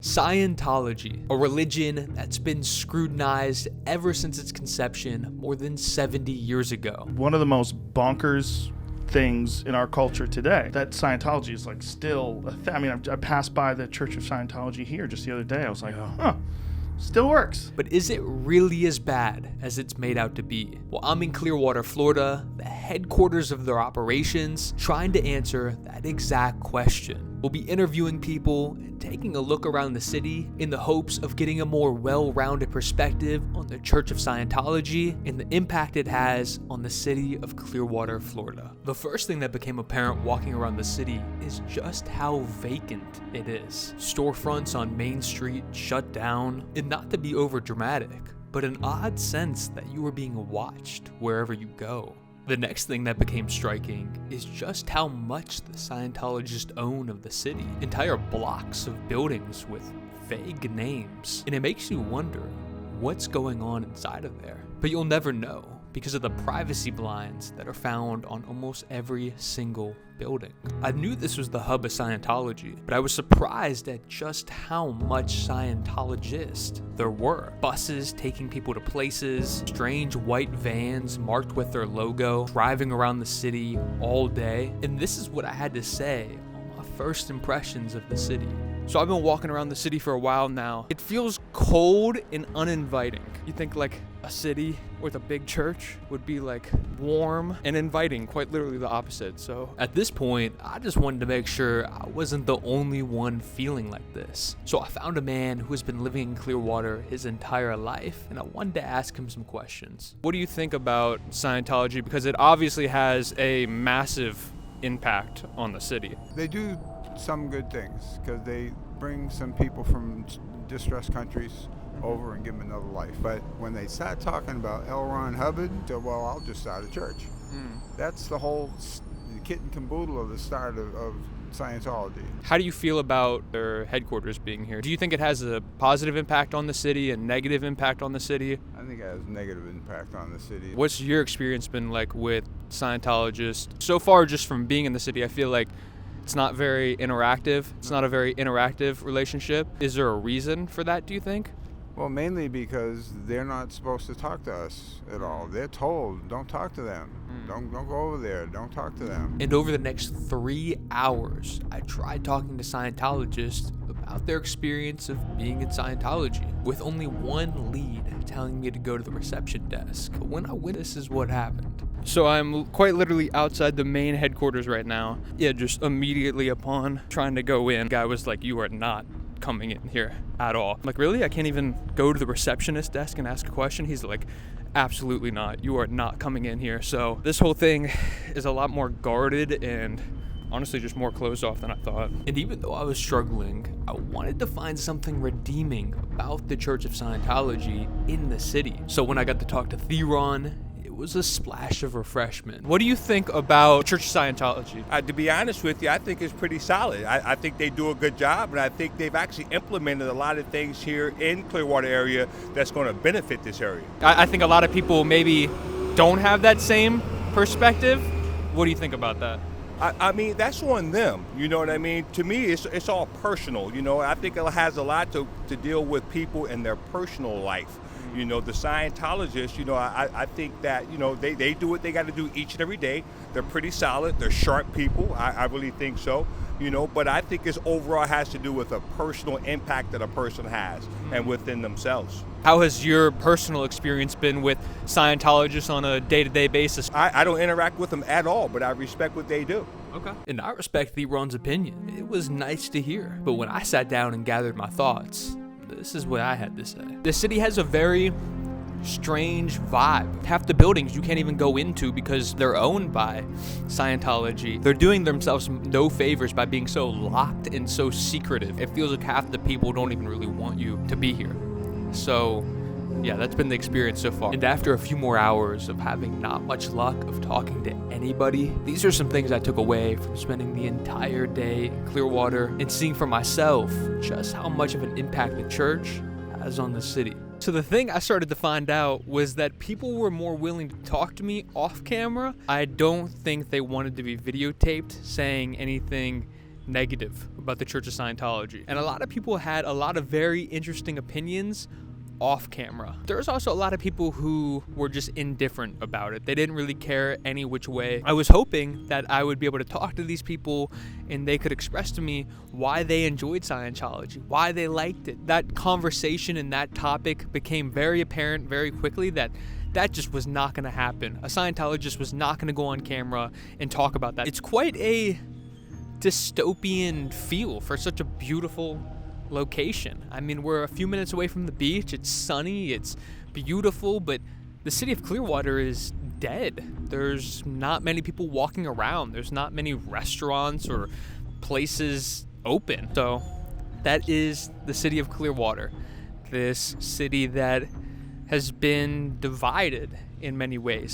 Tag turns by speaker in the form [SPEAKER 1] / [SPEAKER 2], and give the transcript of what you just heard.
[SPEAKER 1] Scientology, a religion that's been scrutinized ever since its conception more than 70 years ago.
[SPEAKER 2] One of the most bonkers things in our culture today, that Scientology is like still a thing. I mean, I passed by the Church of Scientology here just the other day. I was like, huh, still works.
[SPEAKER 1] But is it really as bad as it's made out to be? Well, I'm in Clearwater, Florida, the headquarters of their operations, trying to answer that exact question. We'll be interviewing people and taking a look around the city in the hopes of getting a more well-rounded perspective on the Church of Scientology and the impact it has on the city of Clearwater, Florida. The first thing that became apparent walking around the city is just how vacant it is. Storefronts on Main Street shut down, and not to be over dramatic, but an odd sense that you are being watched wherever you go. The next thing that became striking is just how much the Scientologists own of the city. Entire blocks of buildings with vague names. And it makes you wonder what's going on inside of there. But you'll never know because of the privacy blinds that are found on almost every single building. I knew this was the hub of Scientology, but I was surprised at just how much Scientologists there were. Buses taking people to places, strange white vans marked with their logo, driving around the city all day. And this is what I had to say on my first impressions of the city. So I've been walking around the city for a while now. It feels cold and uninviting. You think like a city with a big church would be like warm and inviting, quite literally the opposite. So at this point, I just wanted to make sure I wasn't the only one feeling like this. So I found a man who has been living in Clearwater his entire life, and I wanted to ask him some questions. What do you think about Scientology? Because it obviously has a massive impact on the city.
[SPEAKER 3] They do some good things because they bring some people from distressed countries over and give them another life. But when they start talking about L. Ron Hubbard, well, I'll just start a church. That's the whole kit and caboodle of the start of Scientology.
[SPEAKER 1] How do you feel about their headquarters being here? Do you think it has a positive impact on the city and negative impact on the city?
[SPEAKER 3] I think it has a negative impact on the city.
[SPEAKER 1] What's your experience been like with Scientologists? So far, just from being in the city, I feel like it's not very interactive. It's not a very interactive relationship. Is there a reason for that, do you think?
[SPEAKER 3] Well, mainly because they're not supposed to talk to us at all. They're told, don't talk to them. Don't go over there. Don't talk to them.
[SPEAKER 1] And over the next 3 hours, I tried talking to Scientologists about their experience of being in Scientology, with only one lead telling me to go to the reception desk. But when I went, this is what happened. So I'm quite literally outside the main headquarters right now. Yeah, just immediately upon trying to go in, the guy was like, "You are not coming in here at all." I'm like, really? I can't even go to the receptionist desk and ask a question? He's like, absolutely not. You are not coming in here. So this whole thing is a lot more guarded and honestly just more closed off than I thought. And even though I was struggling, I wanted to find something redeeming about the Church of Scientology in the city. So when I got to talk to Theon, it was a splash of refreshment. What do you think about Church of Scientology?
[SPEAKER 4] To be honest with you, I think it's pretty solid. I think they do a good job, and I think they've actually implemented a lot of things here in Clearwater area that's going to benefit this area.
[SPEAKER 1] I think a lot of people maybe don't have that same perspective. What do you think about that?
[SPEAKER 4] I mean, that's on them. You know what I mean? To me, it's all personal. You know, I think it has a lot to deal with people and their personal life. You know, the Scientologists, you know, I think that, you know, they do what they got to do each and every day. They're pretty solid. They're sharp people. I really think so, you know, but I think this overall has to do with a personal impact that a person has and within themselves.
[SPEAKER 1] How has your personal experience been with Scientologists on a day-to-day basis?
[SPEAKER 4] I don't interact with them at all, but I respect what they do.
[SPEAKER 1] Okay. And I respect Theon's opinion. It was nice to hear. But when I sat down and gathered my thoughts, this is what I had to say. The city has a very strange vibe. Half the buildings you can't even go into because they're owned by Scientology. They're doing themselves no favors by being so locked and so secretive. It feels like half the people don't even really want you to be here. So yeah, that's been the experience so far. And after a few more hours of having not much luck of talking to anybody, these are some things I took away from spending the entire day in Clearwater and seeing for myself just how much of an impact the church has on the city. So the thing I started to find out was that people were more willing to talk to me off camera. I don't think they wanted to be videotaped saying anything negative about the Church of Scientology. And a lot of people had a lot of very interesting opinions off camera. There's also a lot of people who were just indifferent about it. They didn't really care any which way. I was hoping that I would be able to talk to these people and they could express to me why they enjoyed Scientology, why they liked it. That conversation and that topic became very apparent very quickly that just was not going to happen. A Scientologist was not going to go on camera and talk about that. It's quite a dystopian feel for such a beautiful location. I mean, we're a few minutes away from the beach. It's sunny, it's beautiful, but the city of Clearwater is dead. There's not many people walking around. There's not many restaurants or places open. So that is the city of Clearwater, this city that has been divided in many ways.